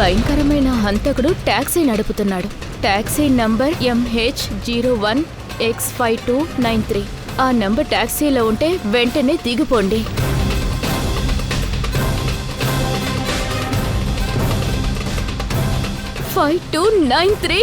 భయంకరమైన హంతకుడు టాక్సీ నడుపుతున్నాడు. Taxi number MH01X5293. ఆ నంబర్ టాక్సీలో ఉంటే వెంటనే దిగిపోండి. $5293.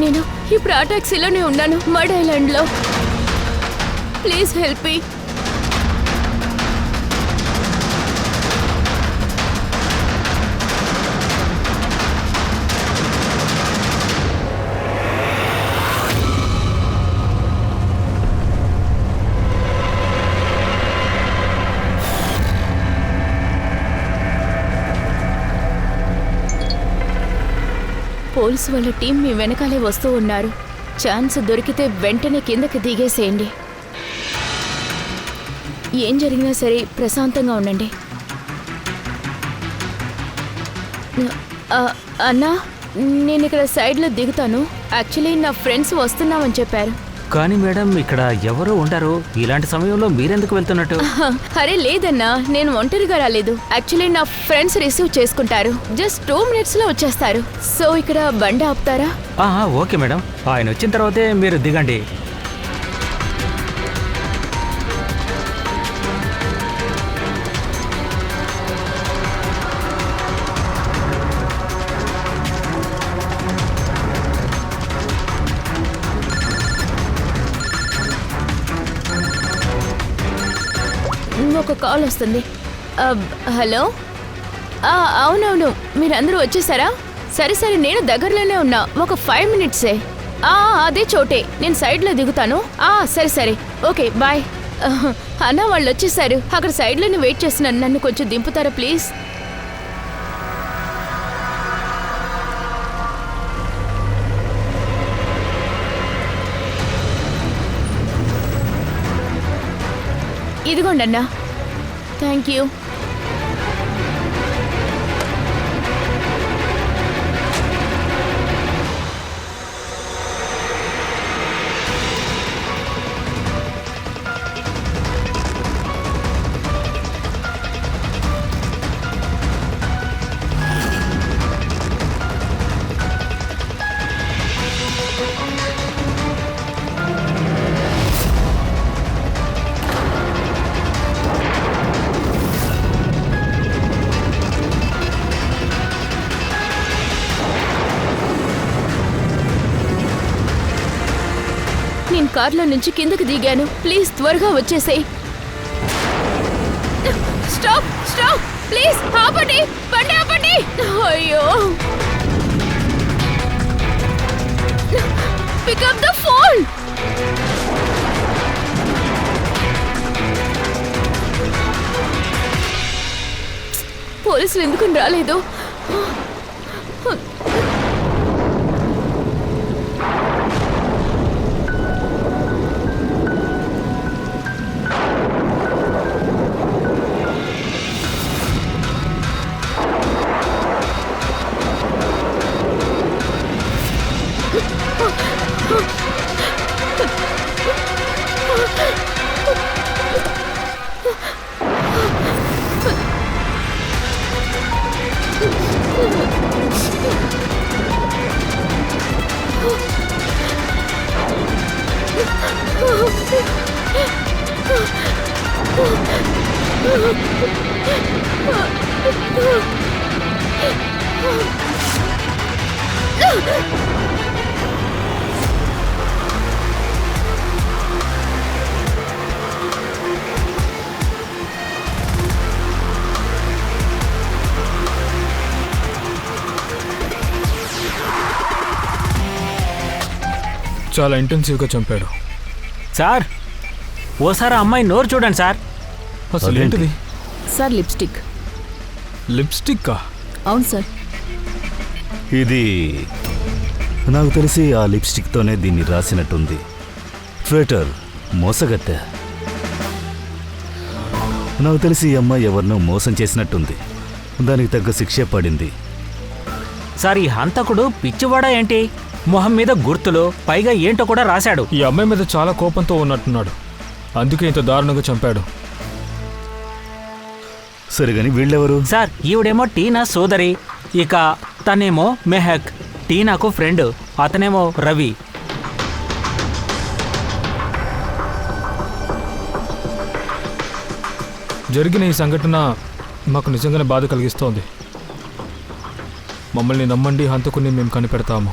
నేను ఇప్పుడు ఆ టాక్సీలోనే ఉన్నాను, మడ్ ఐలాండ్లో. Please help me. పోలీసు వాళ్ళ టీం మీ వెనకాలే వస్తూ ఉన్నారు. ఛాన్స్ దొరికితే వెంటనే కిందకి దిగేసేయండి. ఏం జరిగినా సరే ప్రశాంతంగా ఉండండి. అన్నా, నేను ఇక్కడ సైడ్లో దిగుతాను. యాక్చువల్లీ నా ఫ్రెండ్స్ వస్తున్నామని చెప్పారు. కానీ మేడం, ఇక్కడ ఎవరు ఉండరు. ఇలాంటి సమయంలో మీరెందుకు వెళ్తున్నట్టు? అరే లేదన్నా, నేను ఒంటరిగా రాలేదు. యాక్చువల్లీ నా ఫ్రెండ్స్ రిసీవ్ చేసుకుంటారు. జస్ట్ 2 minutes లో వచ్చేస్తారు. సో ఇక్కడ బండి ఆపుతారా? ఓకే మేడం, ఆయన వచ్చిన తర్వాతే మీరు దిగండి. ఒక కాల్ వస్తుంది. హలో, అవునవును, మీరందరూ వచ్చేసారా? సరే సరే, నేను దగ్గరలోనే ఉన్నా. ఒక 5 minutes. అదే చోటే, నేను సైడ్లో దిగుతాను. సరే సరే, ఓకే బాయ్. అన్న వాళ్ళు వచ్చేసారు, అక్కడ సైడ్లోనే వెయిట్ చేస్తున్నాను. నన్ను కొంచెం దింపుతారా ప్లీజ్? ఇదిగోండి అన్నా. Thank you. నేను కార్లో నుంచి కిందకి దిగాను. ప్లీజ్ త్వరగా వచ్చేసేయ్. స్టాప్ స్టాప్, ప్లీజ్ ఆపండి, బండి ఆపండి. అయ్యో, పికప్ ద ఫోన్. పోలీసులు ఎందుకు రాలేదు? చాలా ఇంటెన్సివ్గా చంపాడు సార్. ఓసారి అమ్మాయి నోరు చూడండి సార్. అసలు ఏంటిది సార్? లిప్స్టిక్. లిప్స్టిక్కా? అవును సార్. ఇది నాకు తెలిసి ఆ లిప్స్టిక్తోనే దీన్ని రాసినట్టుంది. ట్రేటర్, మోసగత్తె. నాకు తెలిసి ఈ అమ్మాయి ఎవరినో మోసం చేసినట్టుంది. దానికి తగ్గ శిక్షే పడింది. సార్ ఈ హంతకుడు పిచ్చివాడా ఏంటి? మొహం మీద గుర్తులు, పైగా ఏంటో కూడా రాశాడు. ఈ అమ్మాయి మీద చాలా కోపంతో ఉన్నట్టున్నాడు, అందుకే ఇంత దారుణంగా చంపాడు. సరిగాని వీళ్ళెవరు? సార్ ఈవిడేమో టీనా సోదరి, ఇక తనేమో మెహక్, టీనాకు ఫ్రెండ్, అతనేమో రవి. జరిగిన ఈ సంఘటన మాకు నిజంగానే బాధ కలిగిస్తోంది. మమ్మల్ని నమ్మండి, హంతకుని మేము కనిపెడతాము.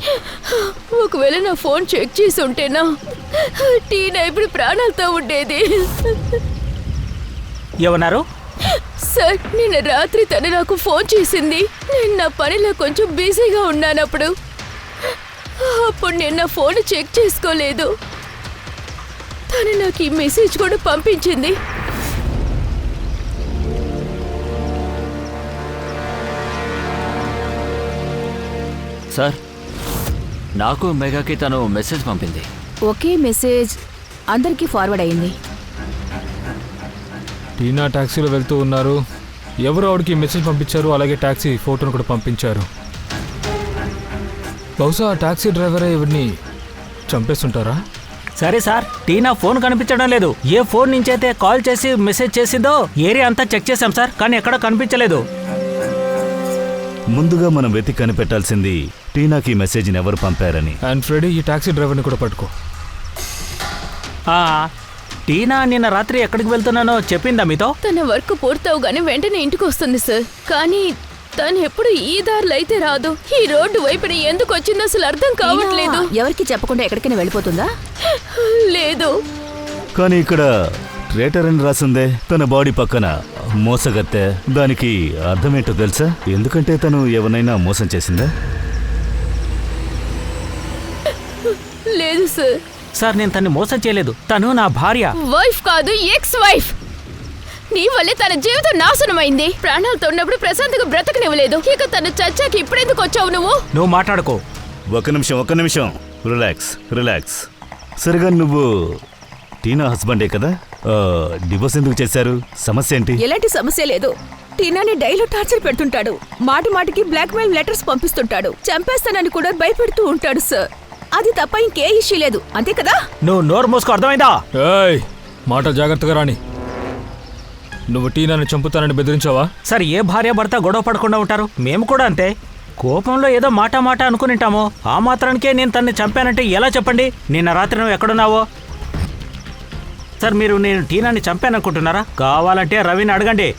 ఒకవేళ నా ఫోన్ చెక్ చేసి ఉంటేనా టీనా ఇప్పుడు ప్రాణాలతో ఉండేది. ఏమన్నారు? సార్ నిన్న రాత్రి తను నాకు ఫోన్ చేసింది. నేను నా పనిలో కొంచెం బిజీగా ఉన్నానప్పుడు. అప్పుడు నేను నా ఫోన్ చెక్ చేసుకోలేదు. తను నాకు ఈ మెసేజ్ కూడా పంపించింది. సార్, నాకు మెగాకి తను మెసేజ్ పంపింది. ఒకే మెసేజ్ అందరికీ ఫార్వర్డ్ అయింది. టీనా ట్యాక్సీలో వెళ్తూ ఉన్నారు, ఎవరు ఆవిడకి మెసేజ్ పంపించారు, అలాగే ట్యాక్సీ ఫోటోను కూడా పంపించారు. బహుశా ఆ ట్యాక్సీ డ్రైవరే ఎవరిని చంపేస్తుంటారా? సరే సార్, టీనా ఫోన్ కనిపించడం లేదు. ఏ ఫోన్ నుంచైతే కాల్ చేసి మెసేజ్ చేసిందో ఏరియా అంతా చెక్ చేశాం సార్, కానీ ఎక్కడ కనిపించలేదు. ముందుగా మనం వెతికి కనిపెట్టాల్సింది టీనాకి మెసేజ్ని ఎవరు పంపారని. అండ్ ఫ్రెడీ, ఈ ట్యాక్సీ డ్రైవర్ని కూడా పట్టుకో. టీనా నిన్న రాత్రి ఎక్కడికి వెళ్తున్నానో చెప్పిందా మీతో? తన వర్క్ పూర్తవగానే వెంటనే ఇంటికి వస్తుంది సార్. కానీ తను ఎప్పుడు ఈ దారిలో అయితే రాదు. ఈ రోడ్డు వైపున ఎందుకు వచ్చిందో అసలు అర్థం కావట్లేదు. ఎవరికి చెప్పకుండా ఎక్కడికైనా వెళ్ళిపోతుందా? లేదు. కానీ ఇక్కడ ట్రేటర్ అని రాసిందే తన బాడీ పక్కన మోసగత్తె. దానికి అర్థమేంటో తెలుసా? ఎందుకంటే తను ఎవరినైనా మోసం చేసిందా? లేదు సార్. సార్ నేను తన్ని మోసం చేయలేదు, తను నా భార్య. వైఫ్ కాదు, ఎక్స్ వైఫ్. నీ వల్లే తన జీవితం నాశనమైంది. ప్రాణాలతో ఉన్నప్పుడు ప్రశాంతంగా బ్రతకనివ్వలేదు. ఇక తను చచ్చాక ఇప్పుడెందుకు వచ్చావు నువ్వు? నువ్వు మాట్లాడుకో. ఒక్క నిమిషం రిలాక్స్. సరిగా నువ్వు టీనా హస్బెండే కదా? డివోర్స్ ఎందుకు చేశారు? సమస్య ఏంటి? ఎలాంటి సమస్య లేదు. టీనాని డైలీ టార్చర్ పెడుతుంటాడు. మాటికి బ్లాక్మెయిల్ లెటర్స్ పంపిస్తుంటాడు. చంపేస్తానని కూడా భయపెడుతూ ఉంటాడు సార్. అది తప్ప ఇంకే ఇష్యూ లేదు, అంతే కదా? నువ్వు నోరు మూసుకో, అర్థమైందా? ఏయ్, మాట జాగ్రత్తగా రాని. నువ్వు టీనాని చంపుతానని బెదిరించావా? సార్ ఏ భార్య భర్త గొడవ పడకుండా ఉంటారు? మేము కూడా అంతే. కోపంలో ఏదో మాట అనుకునింటామో. ఆ మాత్రానికే నేను తన్ని చంపానంటే ఎలా చెప్పండి? నిన్న రాత్రి నువ్వు ఎక్కడున్నావో? సార్ మీరు నేను టీనాని చంపాననుకుంటున్నారా? కావాలంటే రవిని అడగండి.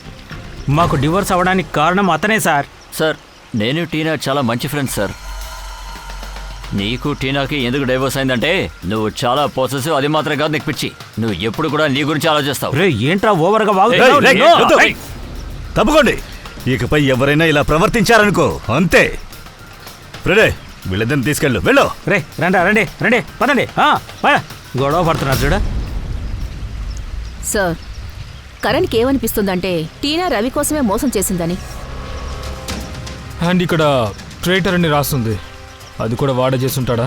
మాకు డివోర్స్ అవ్వడానికి కారణం అతనే సార్. సార్, నేను టీనా చాలా మంచి ఫ్రెండ్స్ సార్. నీకు టీనాకి ఎందుకు డైవోర్స్ అయిందంటే నువ్వు చాలా పొసెసివ్. అది మాత్రం కాదు, నీకు పిచ్చి. నువ్వు ఎప్పుడు కూడా నీ గురించి ఆలోచిస్తావు. రే ఏంట్రా ఓవర్గా తప్పకోండి. ఇకపై ఎవరైనా ఇలా ప్రవర్తించారనుకో అంతే. ఫ్రెడే, వీళ్ళిద్దరిని తీసుకెళ్ళు, వెళ్ళు. రే రండి పదండి. గొడవ పడుతున్నారు చూడ. సార్, కరణ్కి ఏమనిపిస్తుందంటే టీనా రవి కోసమే మోసం చేసిందని. అండ్ ఇక్కడ ట్రేటర్ అని రాస్తుంది, అది కూడా వాడే చేసుంటాడా?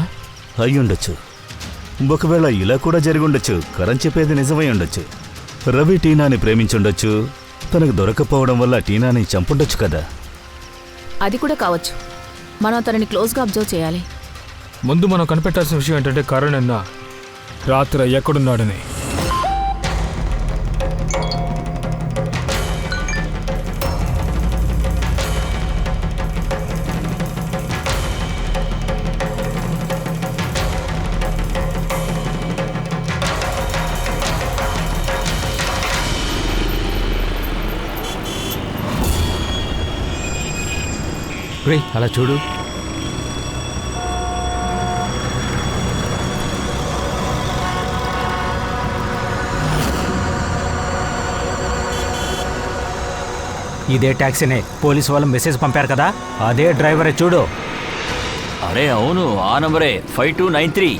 అయ్యుండొచ్చు. ఒకవేళ ఇలా కూడా జరిగుండొచ్చు. కరణ్ చెప్పేది నిజమై ఉండొచ్చు. రవి టీనాని ప్రేమించుండొచ్చు. తనకు దొరకపోవడం వల్ల టీనాని చంపుండొచ్చు కదా. అది కూడా కావచ్చు. మనం తనని క్లోజ్గా అబ్జర్వ్ చేయాలి. ముందు మనం కనిపెట్టాల్సిన విషయం ఏంటంటే కరణ్ అన్న రాత్రి ఎక్కడున్నాడని. రే అలా చూడు. ఇదే ట్యాక్సీనే పోలీసు వాళ్ళు మెసేజ్ పంపారు కదా, అదే డ్రైవరే చూడు. అరే అవును, ఆ నంబరే 5293.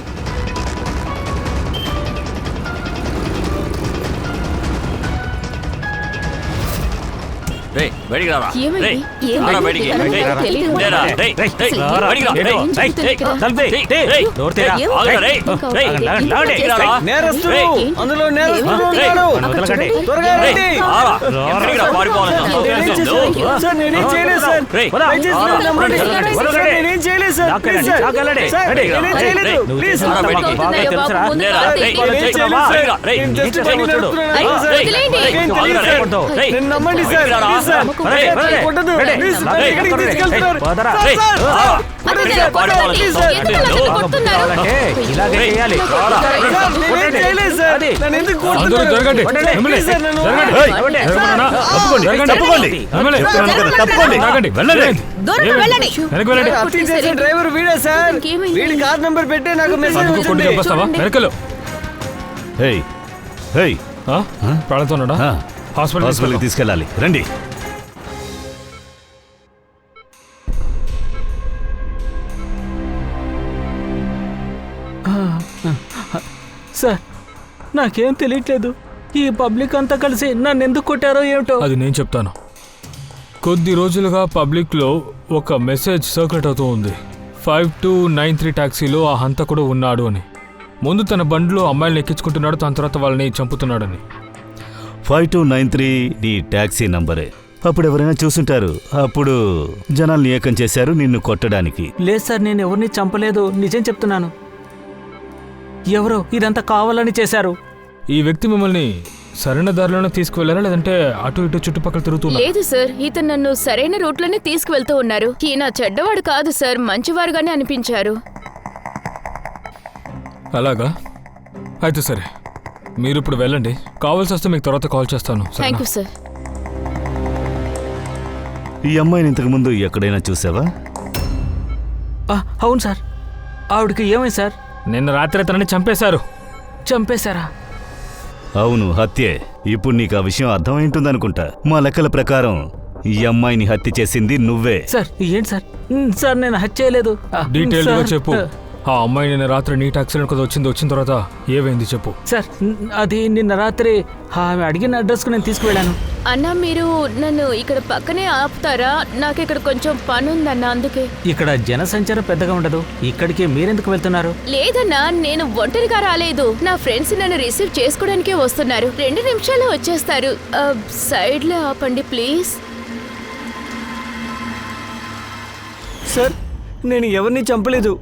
రేయ్ బయటికి రారా ఏమైంది? రేయ్ ఏమైంది? రారా బయటికి ఏమైంది? రేయ్ తెలీదు. లేరా రేయ్ రేయ్ అసలు రారా బయటికి రా ఏం రేయ్ జరుగుతుంది రేయ్ ఇక్కడ? తలుపే, రేయ్ టే, రేయ్ డోర్ తెరా. ఏం ఆగరా రేయ్ ఇంకా రేయ్ ఏంటి లాగండి. బయటికి రారా నేరస్తులు రేయ్. అందులో నేరస్తులు రేయ్. ఉన్నారు. వదలకండి. త్వరగా రేయ్ రండి. రారా ఎక్కడికి రా పారిపోవాలని నేనేం చూస్తున్నావు? చేశాను? సార్ నేనేం చేయలేదు సార్. రేయ్ దయచేసి రారా. నన్ను నమ్మండి. వదలకండి. సార్, నేనేం చేయలేదు సార్. లాక్కెళ్ళండి. Please sir. లాక్కెళ్ళండి. Sir, ready. నేనేం రేయ్, చేయలేదు. రేయ్. ప్లీజ్ రారా సార్. బయటికి. బాగా తెలుసురా? లేరా రేయ్ నేనేం చేయలేదు సార్. రేయ్ నేను జస్ట్ ఏం బండి చేస్తావు చూడు. నడుపుతున్నాను సార్. వదిలేయండి. నాకేం తెలియదు రేయ్. సార్. రేయ్. నన్ను నమ్మండి సార్. రారా. Please sir. రేయ్. నన్ను కొట్టొద్దు. రెడీ. ప్లీజ్ రేయ్. నన్ను ఎక్కడికి రెడీ. తీసుకెళ్తున్నారు? పోదరా. సార్, రేయ్. సార్. రారా. అదే రేయ్, కదా, పారిపోవాలని కొట్టండి. చూస్తున్నావు? ఎందుకు అలా బాగా కొడుతున్నారు? కావాలంటే ఇలాగే రేయ్. చేయాలి. రారా. సార్, నేనేం చేయలేదు సార్. అది. నన్ను ఎందుకు అందరూ కొడుతున్నారు? జరగండి. ప్లీజ్ సార్, నన్ను జరగండి. ఏయ్, జరగమన్నా? తప్పుకోండి, జరగండి. తప్పుకోండి. నమ్మలే. చెప్తున్నాను కదా, తప్పుకోండి. ఆగండి. వెళ్ళండి. దూరంగా వెళ్ళండి. వెనక్కి వెళ్ళండి. హత్య చేసిన డ్రైవర్ వీడే సార్. ఇంకేమైంది? వీడి కార్ నంబర్ పెట్టి నాకు మెసేజ్ అందుకు కొన్ని వచ్చింది. చెప్పేస్తావా వెనకలు హేయ్, హేయ్, ప్రాణంతో ఉన్నాడా ఆ, హాస్పిటల్ హాస్పిటల్కి తీసుకెళ్ళాలి. రండి. సార్ నాకేం తెలియట్లేదు. ఈ పబ్లిక్ అంతా కలిసి నన్ను ఎందుకు కొట్టారో ఏమిటో. అది నేను చెప్తాను. కొద్ది రోజులుగా పబ్లిక్లో ఒక మెసేజ్ సర్క్యులేట్ అవుతూ ఉంది. 5293 టాక్సీలో ఆ హంతకుడు ఉన్నాడు అని. ముందు తన బండిలో అమ్మాయిలను ఎక్కించుకుంటున్నాడు, దాని తర్వాత వాళ్ళని చంపుతున్నాడని. 5293 నీ ట్యాక్సీ నంబరే. అప్పుడు ఎవరైనా చూసుంటారు. అప్పుడు జనాల్ని ఏకం చేశారు నిన్ను కొట్టడానికి. లేదు సార్, నేను ఎవరిని చంపలేదు. నిజం చెప్తున్నాను. ఎవరో ఇదంతా కావాలని చేశారు. ఈ వ్యక్తి మిమ్మల్ని సరైన దారిలోనే తీసుకువెళ్ళారా, లేదంటే అటు ఇటు చుట్టుపక్కల తిరుగుతున్నా? లేదు సార్, ఇతను నన్ను సరైన రూట్లోనే తీసుకువెళ్తూ ఉన్నారు. ఈయన చెడ్డవాడు కాదు సార్, మంచివారుగానే అనిపించారు. అలాగా? అయితే సరే, మీరు ఇప్పుడు వెళ్ళండి. కావాల్సి వస్తే మీకు తర్వాత కాల్ చేస్తాను. Thank you sir. ఈ అమ్మాయిని ఇంతకు ముందు ఎక్కడైనా చూసావా? అవును సార్. ఆవిడకి ఏమైంది సార్? నిన్న రాత్రి తనని చంపేశారు. చంపేశారా? అవును, హత్యే. ఇప్పుడు నీకు ఆ విషయం అర్థమైంటుందనుకుంటా. మా లెక్కల ప్రకారం ఈ అమ్మాయిని హత్య చేసింది నువ్వే. సార్ ఏంటి సార్? సార్ నేను హత్య చేయలేదు. డీటెయిల్ గా సార్, చెప్పు. ఆ అమ్మాయి నిన్న రాత్రి నీట్ యాక్సిడెంట్ కదా వచ్చిన తర్వాత ఏమైంది చెప్పు. సార్ అది నిన్న రాత్రి ఆమె అడిగిన అడ్రస్కు నేను తీసుకువెళ్ళాను. అన్నా మీరు నన్ను ఇక్కడ పక్కనే ఆపుతారా? నాకు ఇక్కడ కొంచెం పని ఉందన్నా, అందుకే. ఇక్కడ జనసంచారం పెద్దగా ఉండదు. ఇక్కడికి మీరెందుకు వెళ్తున్నారు? లేదన్నా, నేను ఒంటరిగా రాలేదు. నా ఫ్రెండ్స్ నన్ను రిసీవ్ చేసుకోవడానికే వస్తున్నారు. 2 నిమిషాల్లో వచ్చేస్తారు. సైడ్ లో ఆపండి ప్లీజ్. సార్, నేను ఎవరిని చంపలేదు.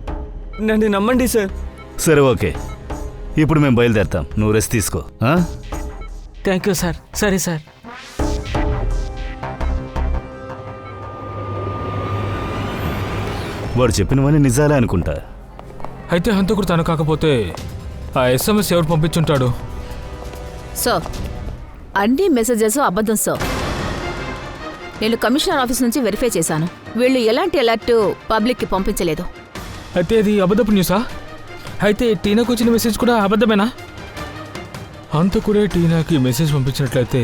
నన్ను నమ్మండి సార్. సరే, ఓకే. ఇప్పుడు మేము బయలుదేరతాం. నువ్వు రెస్ట్ తీసుకో. ఆ? Thank you sir. సరే సార్. వాడు చెప్పినవన్నీ నిజాలే అనుకుంటా. అయితే హంతకుడు తను కాకపోతే ఆ SMS ఎవరు పంపించుంటాడు? సో అన్ని మెసేజెస్ అబద్ధం సో. నేను కమిషనర్ ఆఫీస్ నుంచి వెరిఫై చేశాను. వీళ్ళు ఎలాంటి అలర్ట్ పబ్లిక్కి పంపించలేదు. అయితే ఇది అబద్ధపు న్యూసా? అయితే టీనాకు వచ్చిన మెసేజ్ కూడా అబద్ధమేనా? హంతకుడే టీనాకి మెసేజ్ పంపించినట్లయితే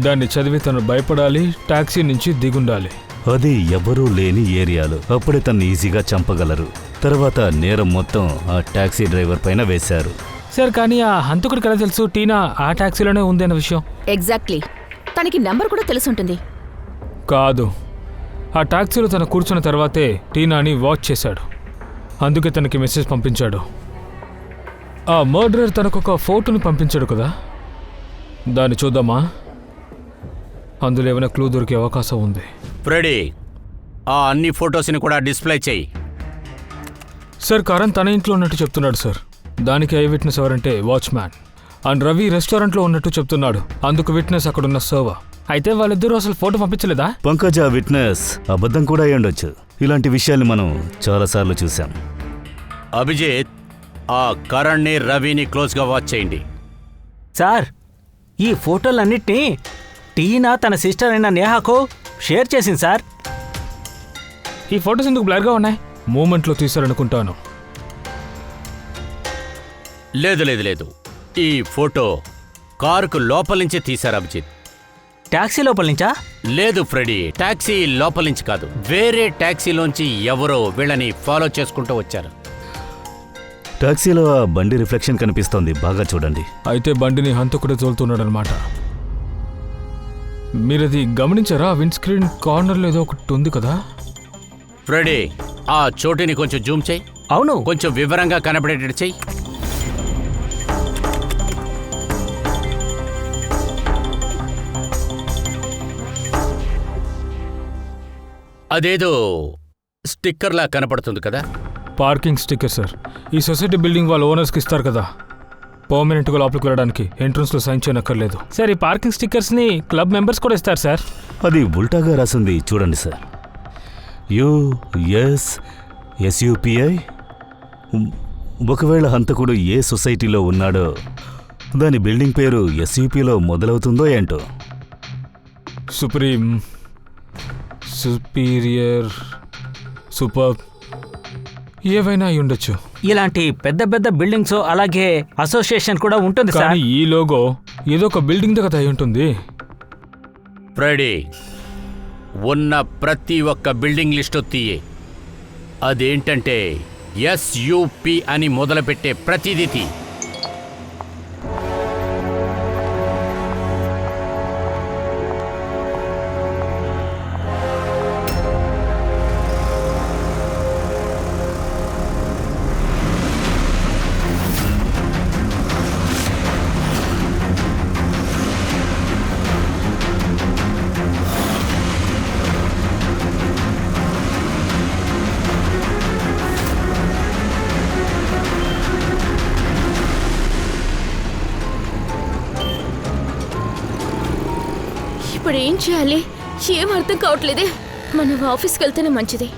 దాన్ని చదివి తను భయపడాలి, టాక్సీ నుంచి దిగుండాలి. అది ఎవరూ లేని ఏరియాలో. అప్పుడే తను ఈజీగా చంపగలరు. తర్వాత నేరం మొత్తం ఆ టాక్సీ డ్రైవర్ పైన వేశారు. సార్, కానీ ఆ హంతకుడికి ఎలా తెలుసు టీనా ఆ టాక్సీలోనే ఉంది అన్న విషయం? ఎగ్జాక్ట్లీ. తనకి నంబర్ కూడా తెలుసుంటుంది. కాదు, ఆ టాక్సీలో తను కూర్చున్న తర్వాతే టీనాని వాచ్ చేశాడు. అందుకే తనకి మెసేజ్ పంపించాడు. ఆ మర్డరర్ తనకొక ఫోటోని పంపించాడు కదా, దాన్ని చూద్దామా? అందులో ఏమైనా క్లూ దొరికే అవకాశం ఉంది. ఫ్రెడీ, ఆ అన్ని ఫొటోస్ని కూడా డిస్ప్లే చేయి. సార్, కరణ్ తన ఇంట్లో ఉన్నట్టు చెప్తున్నాడు సార్. దానికి ఐ విట్నెస్ ఎవరంటే వాచ్మ్యాన్. అండ్ రవి రెస్టారెంట్లో ఉన్నట్టు చెప్తున్నాడు. అందుకు విట్నెస్ అక్కడున్న సర్వర్. అయితే వాళ్ళిద్దరూ అసలు ఫోటో పంపించలేదా? పంకజ్ ఆ విట్నెస్ అబద్ధం కూడా అయి ఉండొచ్చు. ఇలాంటి విషయాల్ని మనం చాలాసార్లు చూసాం. అభిజిత్, ఆ కరణ్ని రవిని క్లోజ్గా వాచ్ చేయండి. సార్ ఈ ఫోటోలన్నిటినీ టీనా తన సిస్టర్ అయిన నేహాకు షేర్ చేసింది సార్. ఈ ఫొటోస్ ఎందుకు బ్లర్గా ఉన్నాయి? మూమెంట్లో తీశారనుకుంటాను. లేదు లేదు లేదు, ఈ ఫోటో కారుకు లోపల నుంచే తీశారు అభిజిత్. ట్యాక్సీ లోపల నుంచా? లేదు ఫ్రెడీ, టాక్సీ లోపల నుంచి కాదు, వేరే టాక్సీలోంచి ఎవరో వీళ్ళని ఫాలో చేసుకుంటూ వచ్చారు. టాక్సీలో ఆ బండి రిఫ్లెక్షన్ కనిపిస్తోంది. బాగా చూడండి. అయితే బండిని హంతకుడే తోలుతున్నాడనమాట. మీరది గమనించారా? విండ్ స్క్రీన్ కార్నర్లో ఏదో ఒకటి ఉంది కదా. ఫ్రెడీ, ఆ చోటుని కొంచెం జూమ్ చేయి. అవును. కొంచెం వివరంగా కనబడేటట్టు చెయ్యి. అదేదో స్టిక్కర్లా కనపడుతుంది కదా. Parking sticker sir. ఈ సొసైటీ బిల్డింగ్ వాళ్ళ ఓనర్స్కి ఇస్తారు కదా, పర్మనెంట్గా లోపలికి వెళ్ళడానికి ఎంట్రన్స్లో సైన్ చేయనక్కర్లేదు సార్. ఈ పార్కింగ్ స్టిక్కర్స్ని క్లబ్ మెంబర్స్ కూడా ఇస్తారు సార్. అది ఉల్టాగా రాసింది చూడండి సార్. USSUPI. ఒకవేళ హంతకుడు ఏ సొసైటీలో ఉన్నాడో దాని బిల్డింగ్ పేరు SUPలో మొదలవుతుందో ఏంటో. సుప్రీం, సుపీరియర్, సూపర్, ఏవైనా అయి ఉండొచ్చు. ఇలాంటి పెద్ద పెద్ద బిల్డింగ్స్ అలాగే అసోసియేషన్ కూడా ఉంటుంది సార్. కానీ ఈ లోగో ఏదో ఒక బిల్డింగ్ దగ్గర అయి ఉంటుంది. ఫ్రైడే, ఉన్న ప్రతి ఒక్క బిల్డింగ్ లిస్టు తీయే. అదేంటంటే SUP అని మొదలుపెట్టే ప్రతిదీ తీ. ఇప్పుడు ఏం చేయాలి? ఏం అర్థం కావట్లేదే. మనం ఆఫీస్కి వెళ్తేనే మంచిది.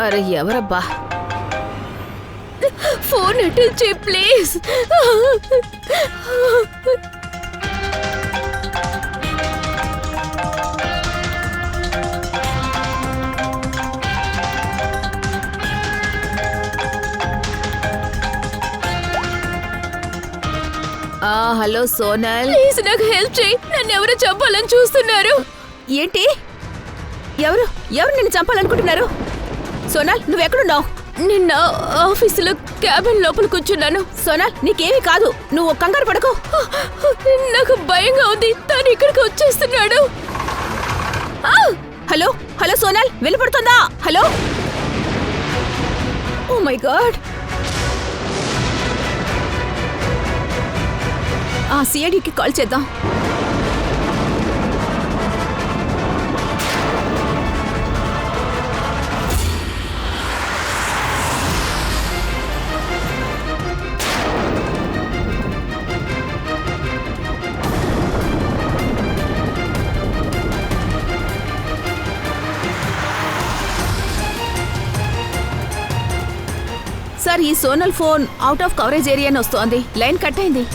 అరే ఎవరబ్బా? ఫోన్ అటెండ్ చేయి ప్లీజ్. హలో సోనల్. ప్లీజ్ నాకు హెల్ప్ చేయి. నన్ను ఎవరో చంపాలని చూస్తున్నారు. ఏంటి? ఎవరు ఎవరు నిన్ను చంపాలనుకుంటున్నారు? సోనల్, నువ్వెక్కడున్నావు? నిన్న ఆఫీసులో క్యాబిన్ లోపల కూర్చున్నాను. సోనల్, నీకేమీ కాదు, నువ్వు కంగారు పడకు. నాకు భయంగా ఉంది. తను ఇక్కడికి వచ్చేస్తున్నాడు. హలో హలో సోనల్, వినపడుతుందా? Hello oh my God. ఆ సిఐడికి కాల్ చేద్దాం. సార్, ఈ Sonal phone out of coverage area అని వస్తోంది. లైన్ కట్ అయింది.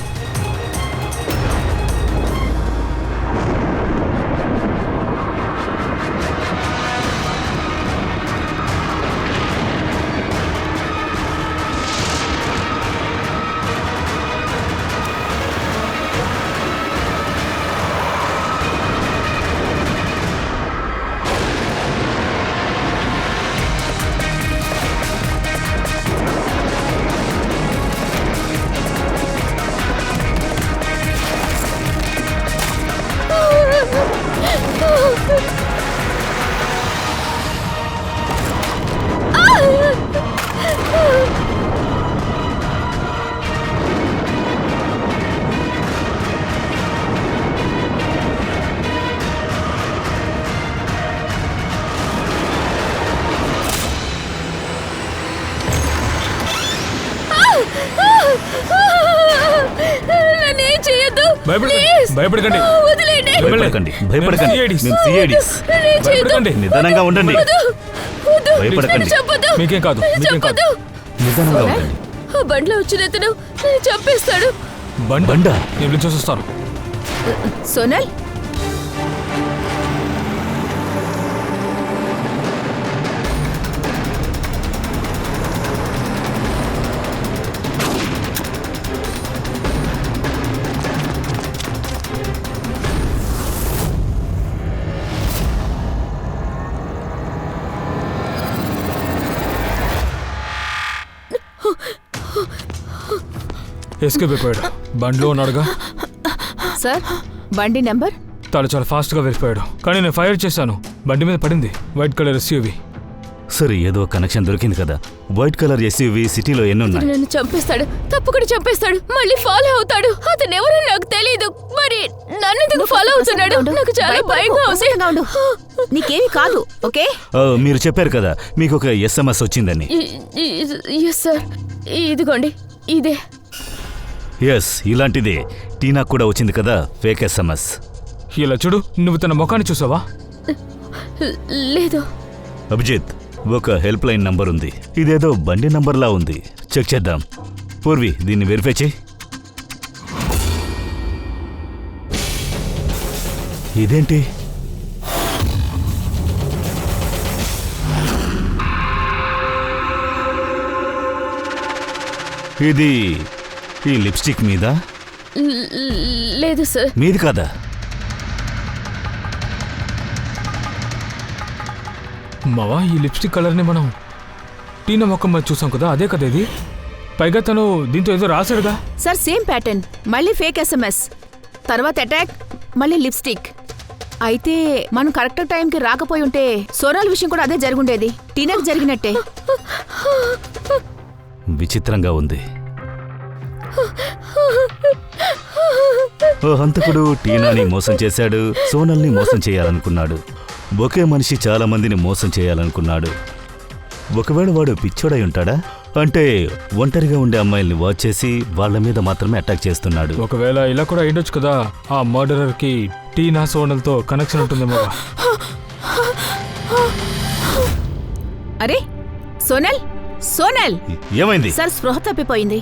నన్నేం చేయొద్దు. భయపడకండి. వదిలేయండి. భయపడకండి, భయపడకండి. CIDs. మేము CIDs. నన్నేం చేయొద్దు. భయపడకండి. నిదానంగా ఉండండి. వద్దు. భయపడకండి. నన్ను చంపొద్దు. మీకేం కాదు, నన్ను మీకేం కాదు. చంపొద్దు. నిదానంగా ఉండండి. ఆ బండిలో వచ్చిన అతను నన్ను చంపేస్తాడు. బండా నేను పిలిచేసి వస్తాను. సోనల్, ఎస్కేప్ అయిపోయాడు. బండిలో ఉన్నాడుగా. సార్, బండి నెంబర్? తాను చాలా ఫాస్ట్గా వెళ్ళిపోయాడు. కానీ నేను ఫైర్ చేశాను. బండి మీద పడింది వైట్ కలర్ SUV. సరే, ఏదో కనెక్షన్ దొరికింది కదా. వైట్ కలర్ SUV సిటీలో ఎన్నున్నాయి? నన్ను చంపేస్తాడు. తప్పకుండా చంపేస్తాడు. మళ్ళీ ఫాలో అవుతాడు. అతను ఎవరో నాకు తెలీదు. మరి నన్ను ఎందుకు ఫాలో అవుతున్నాడు? నాకు చాలా భయంగా ఉంది. ప్రశాంతంగా ఉండు. నీకేమీ కాదు, ఓకే? మీరు చెప్పారు కదా మీకు ఒక SMS వచ్చిందని. ఎస్ సార్, ఇదిగోండి ఇదే. ఎస్, ఇలాంటిదే టీనాకు కూడా వచ్చింది కదా, ఫేక్ SMS. ఇలా చూడు, నువ్వు తన ముఖాన్ని చూసావా? లేదు. అభిజిత్, ఒక హెల్ప్ లైన్ నంబర్ ఉంది. ఇదేదో బండి నంబర్లా ఉంది. చెక్ చేద్దాం. పూర్వి, దీన్ని వెరిఫై చేయి. ఇదేంటి? ఇది ఈ లిప్స్టిక్ మీద? లేదు సార్. మీది కాదా? మావా, ఈ లిప్స్టిక్ కలర్ని మనం టీనా మొక్క మీద చూసాం కదా, అదే కదా ఇది. పైగా తను దీంతో ఏదో రాశాడుగా. Sir, same pattern. మళ్ళీ ఫేక్ SMS, తర్వాత అటాక్, మళ్ళీ లిప్స్టిక్. అయితే మనం కరెక్ట్ టైంకి రాకపోయి ఉంటే సోనాల్ విషయం కూడా అదే జరుగుండేది. టీనాకి జరిగినట్టే. విచిత్రంగా ఉంది. ఓ హంతకుడు టీనాని మోసం చేశాడు, సోనల్ని మోసం చేయాలనుకున్నాడు. ఒకే మనిషి చాలా మందిని మోసం చేయాలనుకున్నాడు. ఒకవేళ వాడు పిచ్చోడై ఉంటాడా? అంటే ఒంటరిగా ఉండే అమ్మాయిల్ని వాచ్ చేసి వాళ్ళ మీద మాత్రమే అటాక్ చేస్తున్నాడు. ఒకవేళ ఇలా కూడా అయ్యొచ్చు కదా. ఆ మర్డరర్ కి టీనా సోనల్తో కనెక్షన్ ఉంటుందేమో. అరే సోనల్, సోనల్! ఏమైంది? సార్, స్పృహ తప్పిపోయింది.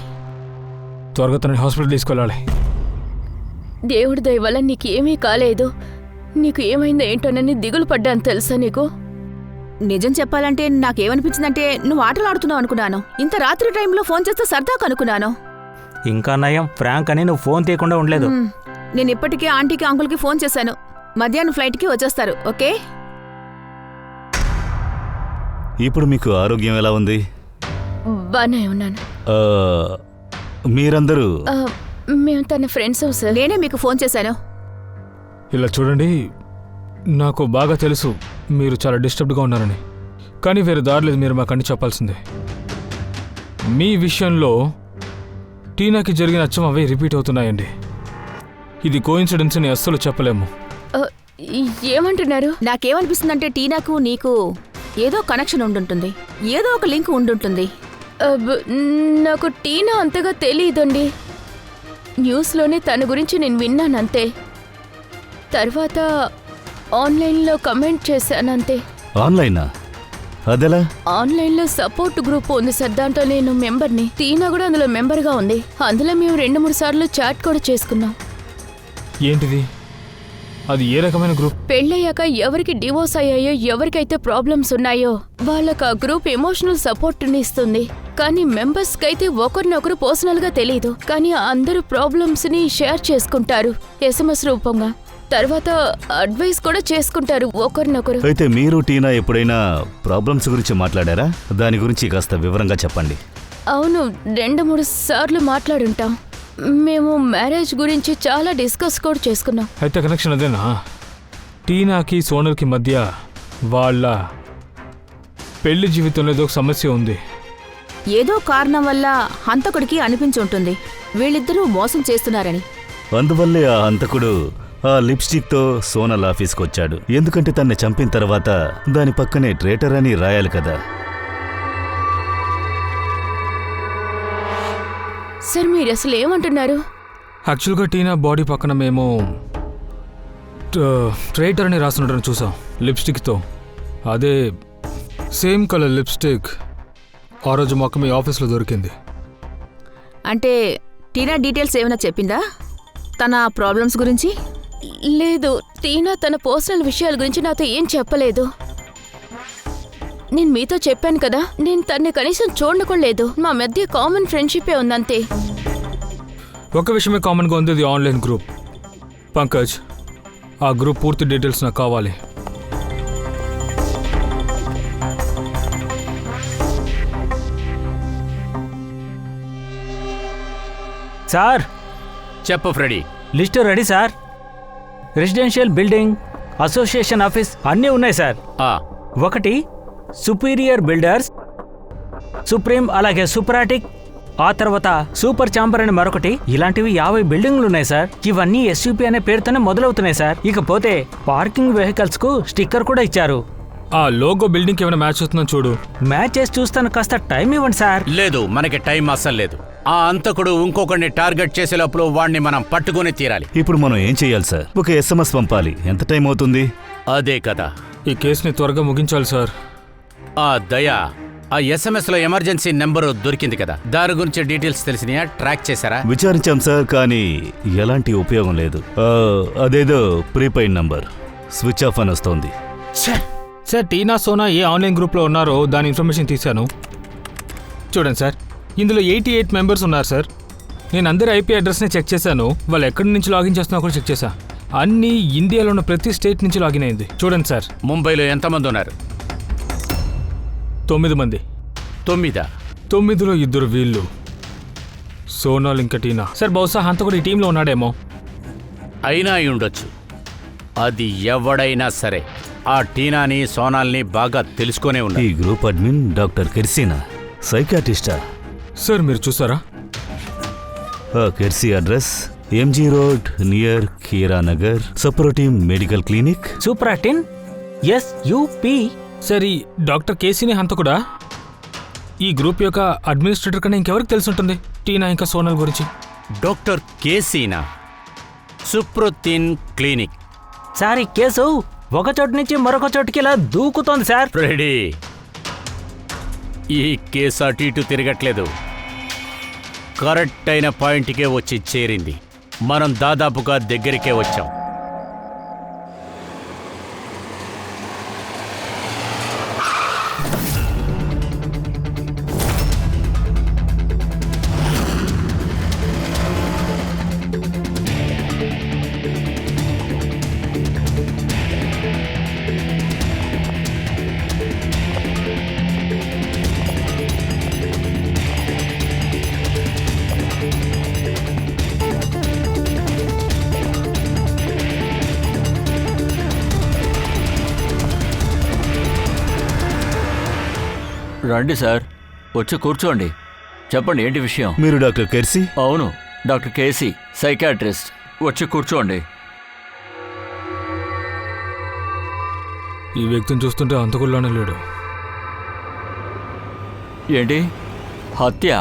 త్వరగా తనని హాస్పిటల్ తీసుకెళ్ళాలి. దేవుడి దయ వల్ల నీకు ఏమీ కాలేదు. నీకు ఏమైందో ఏంటోనని దిగులు పడ్డాను తెలుసా నీకు? నిజం చెప్పాలంటే నాకేమనిపించిందంటే నువ్వు ఆటలు ఆడుతున్నావు అనుకున్నాను. ఇంత రాత్రి టైంలో ఫోన్ చేస్తే సరదాకు అనుకున్నాను. ఇంకా నయం, ఫ్రాంక్ అని నువ్వు ఫోన్ తీయకుండా ఉండలేదు. నేను ఇప్పటికే ఆంటీకి అంకుల్కి ఫోన్ చేశాను. మధ్యాహ్నం ఫ్లైట్కి వచ్చేస్తారు, ఓకే? ఇప్పుడు మీకు ఆరోగ్యం ఎలా ఉంది? బానే ఉన్నాను. మీరందరూ మేము తన ఫ్రెండ్స్ సార్. నేనే మీకు ఫోన్ చేశాను. ఇలా చూడండి, నాకు బాగా తెలుసు మీరు చాలా డిస్టర్బ్డ్గా ఉన్నారని. కానీ వేరే దారి లేదు, మీరు మాకు అన్ని చెప్పాల్సిందే. మీ విషయంలో టీనాకి జరిగిన అచ్చం అవే రిపీట్ అవుతున్నాయండి. ఇది కోఇన్సిడెన్స్ అని అస్సలు చెప్పలేము. ఆ, ఏమంటున్నారు? నాకేమనిపిస్తుందంటే టీనాకు నీకు ఏదో కనెక్షన్ ఉండుంటుంది, ఏదో ఒక లింక్ ఉండుంటుంది. నాకు టీనా అంతగా తెలియదండి. న్యూస్లోనే తన గురించి నేను విన్నానంతే. తర్వాత ఆన్లైన్లో కమెంట్ చేశానంతే. ఆన్లైనా? అదెలా? ఆన్లైన్లో సపోర్ట్ గ్రూప్ ఉంది సార్, దాంట్లో నేను మెంబర్ని. టీనా కూడా అందులో మెంబర్గా ఉంది. అందులో మేము 2-3 సార్లు చాట్ కూడా చేసుకున్నాం. ఏంటిది? అది ఏ రకమైన గ్రూప్? పెళ్ళయ్యాక ఎవరికి డివోర్స్ అయ్యాయో, ఎవరికైతే ప్రాబ్లమ్స్ ఉన్నాయో వాళ్ళకి ఆ గ్రూప్ ఎమోషనల్ సపోర్ట్ని ఇస్తుంది. కానీ మెంబర్స్కి అయితే ఒకరినొకరు పర్సనల్గా తెలియదు, కానీ అందరూ ప్రాబ్లమ్స్ని షేర్ చేసుకుంటారు SMS రూపంగా. తర్వాత అడ్వైస్ కూడా చేసుకుంటారు ఒకరినొకరు. అయితే మీరు టీనా ఎప్పుడైనా ప్రాబ్లమ్స్ గురించి మాట్లాడారా? దాని గురించి కాస్త వివరంగా చెప్పండి. అవును, 2-3 సార్లు మాట్లాడుంటాం. మేము మ్యారేజ్ గురించి చాలా డిస్కస్ కూడా చేసుకున్నాం. అయితే కనెక్షన్ అదేనా? టీనాకి సోనల్కి మధ్య వాళ్ళ పెళ్లి జీవితంలో ఏదో ఒక సమస్య ఉంది. ఏదో కారణం వల్ల హంతకుడికి అనిపించుంటుంది వీళ్ళిద్దరూ మోసం చేస్తున్నారని. అందువల్లే ఆ హంతకుడు ఆ లిప్స్టిక్తో సోనల్ ఆఫీస్కి వచ్చాడు. ఎందుకంటే తన్ని చంపిన తర్వాత దాని పక్కనే ట్రేటర్ అని రాయాలి కదా. సార్ మీరు అసలు ఏమంటున్నారు? యాక్చువల్గా టీనా బాడీ పక్కన మేము ట్రేటర్ అని రాసుండడం చూసాం లిప్స్టిక్తో. అదే సేమ్ కలర్ లిప్స్టిక్ ఆ రోజు మాకు మీ ఆఫీస్లో దొరికింది. అంటే టీనా డీటెయిల్స్ ఏమైనా చెప్పిందా తన ప్రాబ్లమ్స్ గురించి? లేదు, టీనా తన పర్సనల్ విషయాల గురించి నాతో ఏం చెప్పలేదు. నేను మీతో చెప్పాను కదా, నేను తన్ని కనీసం చూడలేదు. మా మధ్య కామన్ ఫ్రెండ్షిపే ఉందంతే. ఒక విషయమే కామన్గా ఉంది, అది ఆన్లైన్ గ్రూప్. పంకజ్, ఆ గ్రూప్ పూర్తి డీటెయిల్స్ నాకు కావాలి. సార్, చెప్పు Freddie. List ready sir. Residential building, association office అన్నీ ఉన్నాయి సార్. ఆ, ఒకటి సుపీరియర్ బిల్డర్స్, సుప్రీం, అలాగే సుప్రాటిక్, ఆ తర్వాత సూపర్ చాంబర్ అని మరొకటి. ఇలాంటివి 50 బిల్డింగ్లు ఉన్నాయి సార్. ఇవన్నీ SUP అనే పేరుతోనే మొదలవుతున్నాయి సార్. ఇకపోతే పార్కింగ్ వెహికల్స్ కు స్టిక్కర్ కూడా ఇచ్చారు. ఆ లోగో బిల్డింగ్కి ఏమైనా మ్యాచ్ అవుతుందని చూడు. మ్యాచ్ చేసి చూస్తాను, కాస్త టైం ఇవ్వండి సార్. లేదు, మనకి టైం అస్సలు లేదు. ఆ అంతకుడు ఇంకొకరిని టార్గెట్ చేసే లోపల వాడిని మనం పట్టుకుని తీరాలి. ఇప్పుడు మనం ఏం చెయ్యాలి సార్? ఒక SMS పంపాలి. ఎంత టైం అవుతుంది? అదే కదా, ఈ కేసుని త్వరగా ముగించాలి సార్. ఆ దయా, ఆ SMS లో ఎమర్జెన్సీ నెంబరు దొరికింది కదా, దాని గురించి డీటెయిల్స్ తెలిసినాయా? ట్రాక్ చేశారా? విచారించాం సార్, కానీ ఎలాంటి ఉపయోగం లేదు. అదేదో ప్రీపెయిడ్ నంబర్, స్విచ్ ఆఫ్ అని వస్తోంది. సార్, టీనా సోనా ఏ ఆన్లైన్ గ్రూప్లో ఉన్నారో దాని ఇన్ఫర్మేషన్ తీశాను. చూడండి సార్, ఇందులో 88 మెంబర్స్ ఉన్నారు సార్. నేను అందరి IP అడ్రస్ని చెక్ చేశాను. వాళ్ళు ఎక్కడి నుంచి లాగిన్ చేస్తున్నా కూడా చెక్ చేశా. అన్నీ ఇండియాలో ఉన్న ప్రతి స్టేట్ నుంచి లాగిన్ అయింది. చూడండి సార్. ముంబైలో ఎంతమంది ఉన్నారు? 9 మంది. 9? 9లో 2 వీళ్ళు, సోనాల్ ఇంకా టీనా. సార్, బహుశా హంతకుడు ఈ టీంలో ఉన్నాడేమో. అయినా అయి ఉండొచ్చు. అది ఎవడైనా సరే ఆ టీనాని సోనాల్ని బాగా తెలుసుకునే ఈ ఉన్నారు. గ్రూప్ అడ్మిన్ డాక్టర్ కెర్సీనా, సైకాటిస్టా? సార్, మీరు చూసారా? Kersi address MG road near Keeranagar, Suprotim medical clinic. Suprotim SUP. Sir, ఈ డాక్టర్ కేసీని హంతకుడా? ఈ గ్రూప్ యొక్క అడ్మినిస్ట్రేటర్ కన్నా ఇంకెవరికి తెలుసుంటుంది టీనా ఇంకా సోనల్ గురించి? డాక్టర్ కేసీనా, సుప్రోతిన్ క్లినిక్. సార్, ఈ కేసు ఒక చోటు నుంచి మరొక చోటుకి ఇలా దూకుతోంది సార్. రెడీ, ఈ కేసు అటు ఇటు తిరగట్లేదు, కరెక్ట్ అయిన పాయింట్కే వచ్చి చేరింది. మనం దాదాపుగా దగ్గరికే వచ్చాం. రండి సార్, వచ్చి కూర్చోండి. చెప్పండి ఏంటి విషయం? మీరు డాక్టర్ కెర్సీ? అవును, డాక్టర్ కేసీ, సైకాట్రిస్ట్. వచ్చి కూర్చోండి. ఈ వ్యక్తిని చూస్తుంటే అంతకుల్లానే లేడు. ఏంటి హత్య?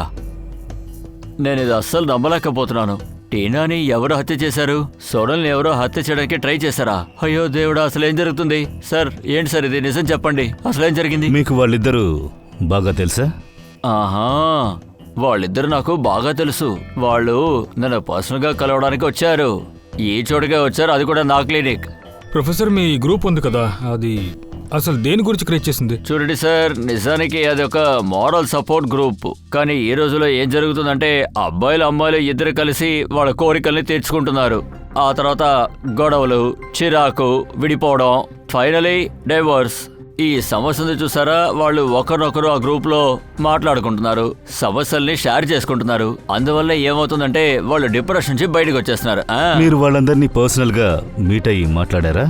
నేను ఇది అస్సలు నమ్మలేకపోతున్నాను. టీనాని ఎవరు హత్య చేశారు? సోనల్ని ఎవరో హత్య చేయడానికి ట్రై చేశారా? అయ్యో దేవుడా, అసలేం జరుగుతుంది? సార్ ఏంటి సార్ ఇది? నిజం చెప్పండి, అసలేం జరిగింది? మీకు వాళ్ళిద్దరూ బాగా తెలుసా? ఆహా, వాళ్ళిద్దరు నాకు బాగా తెలుసు. వాళ్ళు నన్ను పర్సనల్గా కలవడానికి వచ్చారు. ఈ చోటుగా వచ్చారు, అది కూడా నా క్లినిక్. ప్రొఫెసర్, మీ గ్రూప్ ఉంది కదా, అది అసలు దేని గురించి క్రియేట్ చేసింది? చూడండి సార్, నిజానికి అది ఒక మోరల్ సపోర్ట్ గ్రూప్. కానీ ఈ రోజులో ఏం జరుగుతుందంటే అబ్బాయిలు అమ్మాయిలు ఇద్దరు కలిసి వాళ్ళ కోరికల్ని తీర్చుకుంటున్నారు. ఆ తర్వాత గొడవలు, చిరాకు, విడిపోవడం, ఫైనలీ డైవోర్స్. ఈ సమస్యను చూసారా, వాళ్ళు ఒకరినొకరు ఆ గ్రూప్ లో మాట్లాడుకుంటున్నారు, సమస్యల్ని షేర్ చేసుకుంటున్నారు. అందువల్ల ఏమవుతుందంటే వాళ్ళు డిప్రెషన్ నుంచి బయటకు వచ్చేస్తున్నారు. మీరు వాళ్ళందరినీ పర్సనల్ గా మీట్ అయ్యి మాట్లాడారా?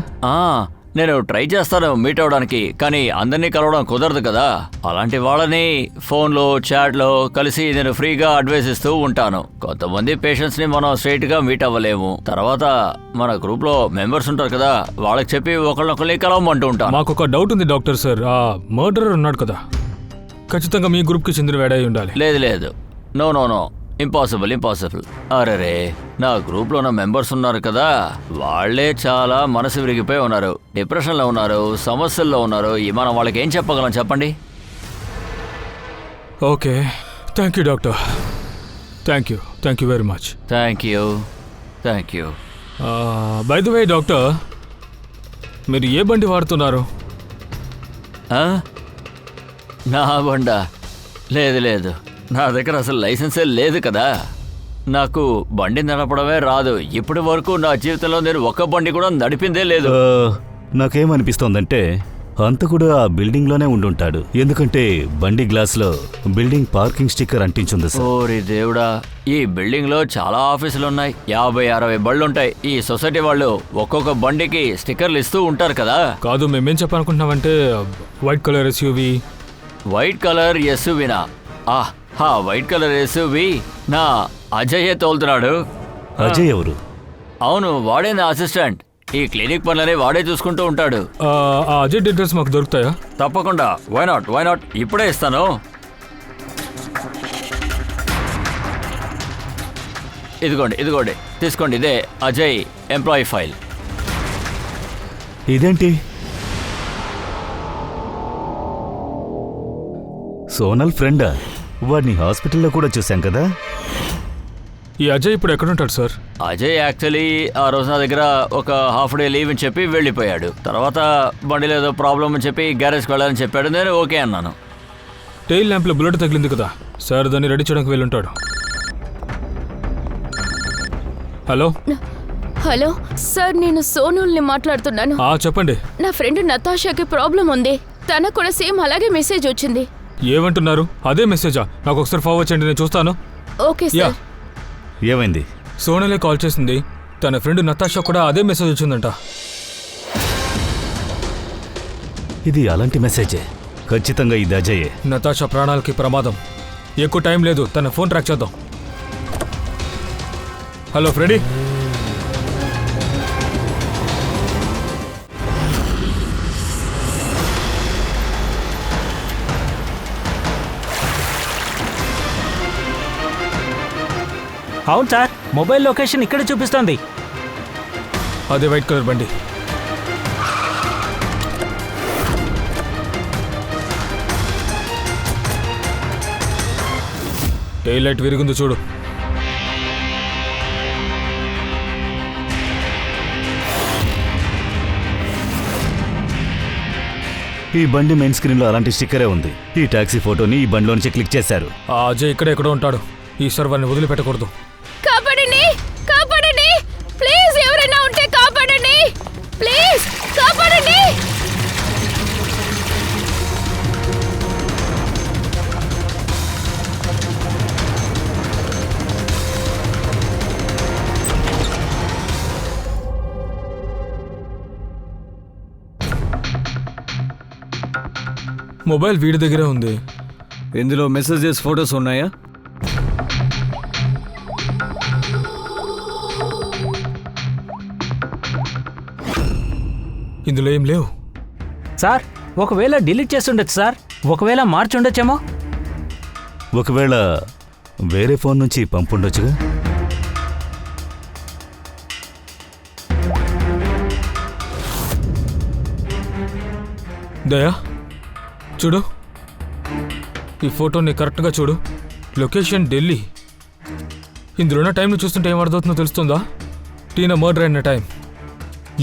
నేను ట్రై చేస్తాను మీట్ అవడానికి, కానీ అందరినీ కలవడం కుదరదు కదా. అలాంటి వాళ్ళని ఫోన్లో, చాట్లో కలిసి నేను ఫ్రీగా అడ్వైస్ ఇస్తూ ఉంటాను. కొంతమంది పేషెంట్స్ ని మనం స్ట్రైట్ గా మీట్ అవ్వలేము. తర్వాత మన గ్రూప్ లో మెంబర్స్ ఉంటారు కదా, వాళ్ళకి చెప్పి ఒకళ్ళనొకళ్ళని కలవమంటూ ఉంటాను. మాకు ఒక డౌట్ ఉంది డాక్టర్ సార్, ఆ మర్డరర్ ఉన్నాడు కదా, ఖచ్చితంగా మీ గ్రూప్ కి చెందిన వేడై ఉండాలి. లేదు, నో, ఇంపాసిబుల్. అరే, నా గ్రూప్ లో ఉన్న మెంబర్స్ ఉన్నారు కదా, వాళ్లే చాలా మనసు విరిగిపోయి ఉన్నారు, డిప్రెషన్ లో ఉన్నారు, సమస్యల్లో ఉన్నారు. మనం వాళ్ళకి ఏం చెప్పగలం చెప్పండి? Okay, thank you doctor. Thank you very much. Thank you. By the way doctor, మీరు ఏ బండి వాడుతున్నారు? నా బండా? లేదు, నా దగ్గర అసలు లైసెన్సే లేదు కదా. నాకు బండి నడపడమే రాదు. ఇప్పటి వరకు నా జీవితంలో నేను ఒక్క బండి కూడా నడిపిందే లేదు. నాకేమనిపిస్తోందంటే హంతకుడు ఆ బిల్డింగ్ లోనే ఉండుంటాడు. ఎందుకంటే బండి గ్లాస్ లో బిల్డింగ్ పార్కింగ్ స్టిక్కర్ అంటించుంది సార్. ఓరి దేవుడా, ఈ బిల్డింగ్ లో చాలా ఆఫీసులు ఉన్నాయి, 50-60 బళ్ళుంటాయి. ఈ సొసైటీ వాళ్ళు ఒక్కొక్క బండికి స్టిక్కర్లు ఇస్తూ ఉంటారు కదా. కాదు, మేమేం చెప్పాలనుకుంటున్నామంటే white colour SUV. White colour ఎస్యూవినా? వైట్ కలర్ ఎస్యూవి నా అజయ్ తోలుతున్నాడు. అజయ్ ఎవరు? అవును, వాడే నా అసిస్టెంట్. ఈ క్లినిక్ పనులని వాడే చూసుకుంటూ ఉంటాడు. ఆ అజయ్ డీటెయిల్స్ మాకు దొరుకుతాయా? తప్పకుండా. వై నాట్, ఇప్పుడే ఇస్తాను. ఇదిగోండి, తీసుకోండి. ఇదే అజయ్ ఎంప్లాయీ ఫైల్. ఇదేంటి? సోనల్ ఫ్రెండా? వాడిని హాస్పిటల్లో కూడా చూశాం కదా. ఈ అజయ్ ఇప్పుడు ఎక్కడుంటాడు సార్? అజయ్ యాక్చువల్లీ ఆ రోజు నా దగ్గర ఒక హాఫ్ డే లీవ్ అని చెప్పి వెళ్ళిపోయాడు. తర్వాత బండిలో ఏదో ప్రాబ్లం అని చెప్పి గ్యారేజ్కి వెళ్ళాలని చెప్పాడు. నేను ఓకే అన్నాను. టెయిల్ ల్యాంప్లో బుల్లెట్ తగిలింది కదా సార్, దాన్ని రెడీ చేయడానికి వెళ్ళుంటాడు. హలో సార్, నేను సోనుల్ని మాట్లాడుతున్నాను. చెప్పండి. నా ఫ్రెండ్ నతాషాకి ప్రాబ్లం ఉంది. తనకు కూడా సేమ్ అలాగే మెసేజ్ వచ్చింది. ఏమంటున్నారు? అదే మెసేజా? నాకు ఒకసారి ఫార్వర్డ్ చేయండి, నేను చూస్తాను. Okay sir. ఏమైంది? సోనలే కాల్ చేసింది. తన ఫ్రెండ్ నతాషా కూడా అదే మెసేజ్ వచ్చిందంట. ఇది అలాంటి మెసేజే. ఖచ్చితంగా ఇది అజయే. నతాషా ప్రాణాలకి ప్రమాదం. ఎక్కువ టైం లేదు, తన ఫోన్ ట్రాక్ చేద్దాం. Hello Freddie. అవును సార్, మొబైల్ లొకేషన్ ఇక్కడ చూపిస్తోంది. అదే వైట్ కలర్ బండి. టెయిల్ లైట్ విరిగింది చూడు. ఈ బండి మెయిన్ స్క్రీన్ లో అలాంటి స్టిక్కరే ఉంది. ఈ టాక్సీ ఫోటోని ఈ బండిలో నుంచి క్లిక్ చేశారు. ఆ అజయ్ ఇక్కడ ఎక్కడో ఉంటాడు. ఈ సర్వర్ని వదిలిపెట్టకూడదు. కాపాడండి, ప్లీజ్, ఎవరైనా ఉంటే కాపాడండి, ప్లీజ్ కాపాడండి. మొబైల్ వీడి దగ్గరే ఉంది. ఇందులో మెసేజెస్, ఫొటోస్ ఉన్నాయా? ఇందులో ఏం లేవు. సార్ ఒకవేళ డిలీట్ చేసి ఉండొచ్చు సార్, ఒకవేళ మార్చి ఉండొచ్చేమో. ఒకవేళ వేరే ఫోన్ నుంచి పంపుండొచ్చుగా. దయా చూడు, ఈ ఫోటోని కరెక్ట్గా చూడు. లొకేషన్ ఢిల్లీ. ఇందులో ఉన్న టైంని చూస్తుంటే ఏం అర్థమవుతుందో తెలుస్తుందా? టీనా మర్డర్ అయిన టైం.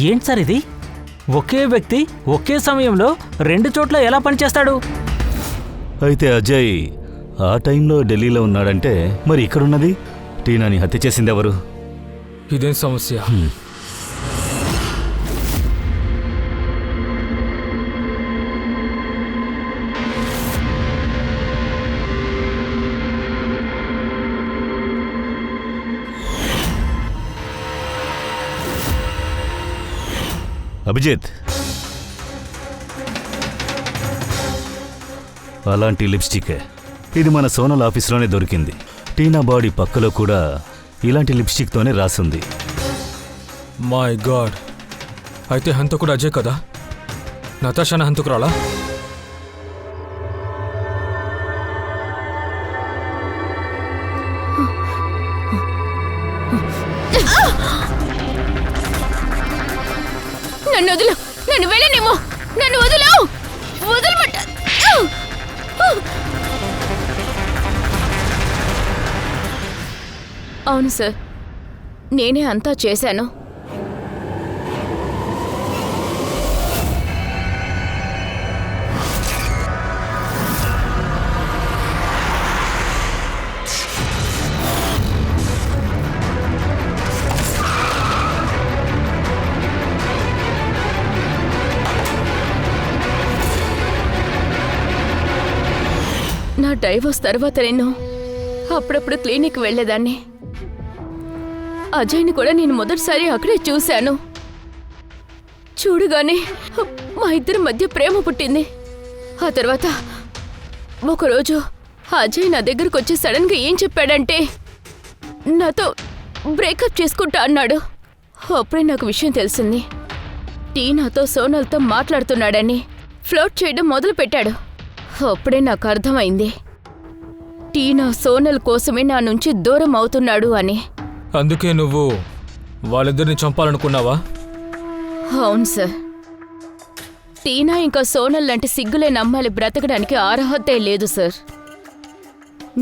ఏంటి సార్ ఇది? ఒకే వ్యక్తి ఒకే సమయంలో 2 చోట్ల ఎలా పనిచేస్తాడు? అయితే అజయ్ ఆ టైంలో ఢిల్లీలో ఉన్నాడంటే మరి ఇక్కడున్నది టీనాని హత్య చేసింది ఎవరు? ఇదేం సమస్య? అభిజిత్, అలాంటి లిప్స్టికే ఇది మన సోనల్ ఆఫీస్లోనే దొరికింది. టీనా బాడీ పక్కలో కూడా ఇలాంటి లిప్స్టిక్తోనే రాసుంది. మై గాడ్, అయితే హంతకుడు అజయ్ కదా? నతాషాన హంతకురాలా? నన్ను వదులు, నన్ను వెళ్ళనివ్వు, నన్ను వదులు, వదలమంట. అవును సార్, నేనే అంతా చేశాను. నా డైవోర్స్ తర్వాత నేను అప్పుడప్పుడు క్లినిక్ వెళ్ళేదాన్ని. అజయ్ని కూడా నేను మొదటిసారి అక్కడే చూశాను. చూడగానే మా ఇద్దరి మధ్య ప్రేమ పుట్టింది. ఆ తర్వాత ఒకరోజు అజయ్ నా దగ్గరకు వచ్చి సడన్గా ఏం చెప్పాడంటే నాతో బ్రేకప్ చేసుకుంటా అన్నాడు. అప్పుడే నాకు విషయం తెలిసింది. టీనాతో సోనల్తో మాట్లాడుతున్నాడని, ఫ్లోట్ చేయడం మొదలుపెట్టాడు. అప్పుడే నాకు అర్థమైంది టీనా సోనల్ కోసమే నా నుంచి దూరం అవుతున్నాడు అని. అందుకే నువ్వు వాళ్ళిద్దరిని చంపాలనుకున్నావా? అవును సార్. టీనా ఇంకా సోనల్ లాంటి సిగ్గులేని అమ్మాయిలు బ్రతకడానికి అర్హతే లేదు సార్.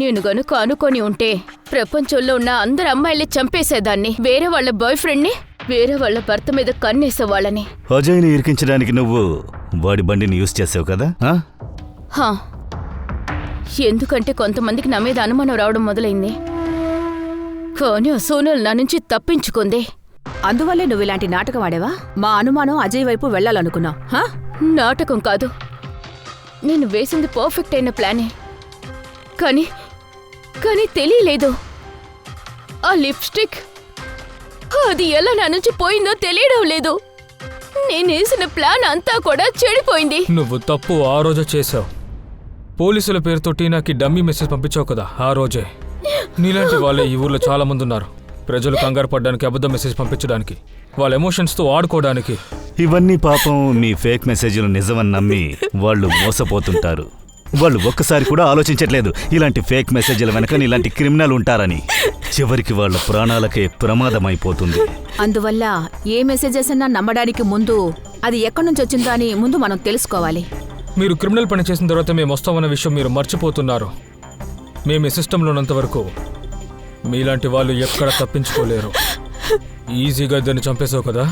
నేను గనుక అనుకొని ఉంటే ప్రపంచంలో ఉన్న అందరు అమ్మాయిల్ని చంపేసేదాన్ని. వేరే వాళ్ళ బాయ్ ఫ్రెండ్ని, వేరే వాళ్ళ భర్త మీద కన్నేసేవాళ్ళని. అజయ్ని ఇరికించడానికి నువ్వు వాడి బండిని యూజ్ చేసావు కదా? హా, ఎందుకంటే కొంతమందికి నా మీద అనుమానం రావడం మొదలైంది. కానీ ఆ సోనల్ నా నుంచి తప్పించుకుంది. అందువల్లే నువ్వు ఇలాంటి నాటకం ఆడేవా? మా అనుమానం అజయ్ వైపు వెళ్ళాలనుకున్నావు. నాటకం కాదు, నేను వేసింది పర్ఫెక్ట్ అయిన ప్లానే. కానీ కానీ తెలియలేదు. ఆ లిప్స్టిక్ అది ఎలా నా నుంచి పోయిందో తెలియడం లేదు. నేనేసిన ప్లాన్ అంతా కూడా చెడిపోయింది. నువ్వు తప్పు ఆ రోజే చేశావు. పోలీసుల పేరుతో టీనాకి డమ్మీ మెసేజ్ పంపించావు కదా ఆ రోజే. నీలాంటి వాళ్ళే ఈ ఊర్లో చాలా మంది ఉన్నారు. ప్రజలు కంగారు పడ్డానికి, అబద్ధం మెసేజ్ పంపించడానికి, వాళ్ళ ఎమోషన్స్తో ఆడుకోవడానికి. ఇవన్నీ పాపం మీ ఫేక్ మెసేజ్లు నిజమని నమ్మి వాళ్ళు మోసపోతుంటారు. వాళ్ళు ఒక్కసారి కూడా ఆలోచించట్లేదు ఇలాంటి ఫేక్ మెసేజ్ల వెనక ఇలాంటి క్రిమినల్ ఉంటారని. చివరికి వాళ్ళ ప్రాణాలకే ప్రమాదమైపోతుంది. అందువల్ల ఏ మెసేజెస్ అన్నా నమ్మడానికి ముందు అది ఎక్కడి నుంచి వచ్చిందో అని ముందు మనం తెలుసుకోవాలి. మీరు క్రిమినల్ పని చేసిన తర్వాత మేము వస్తామన్న విషయం మీరు మర్చిపోతున్నారు. మేము ఈ సిస్టంలో ఉన్నంత వరకు మీలాంటి వాళ్ళు ఎక్కడ తప్పించుకోలేరు. ఈజీగా దాన్ని చంపేశావు కదా,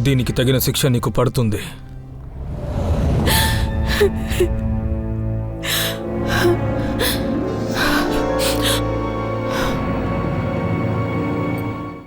దీనికి తగిన శిక్ష నీకు పడుతుంది.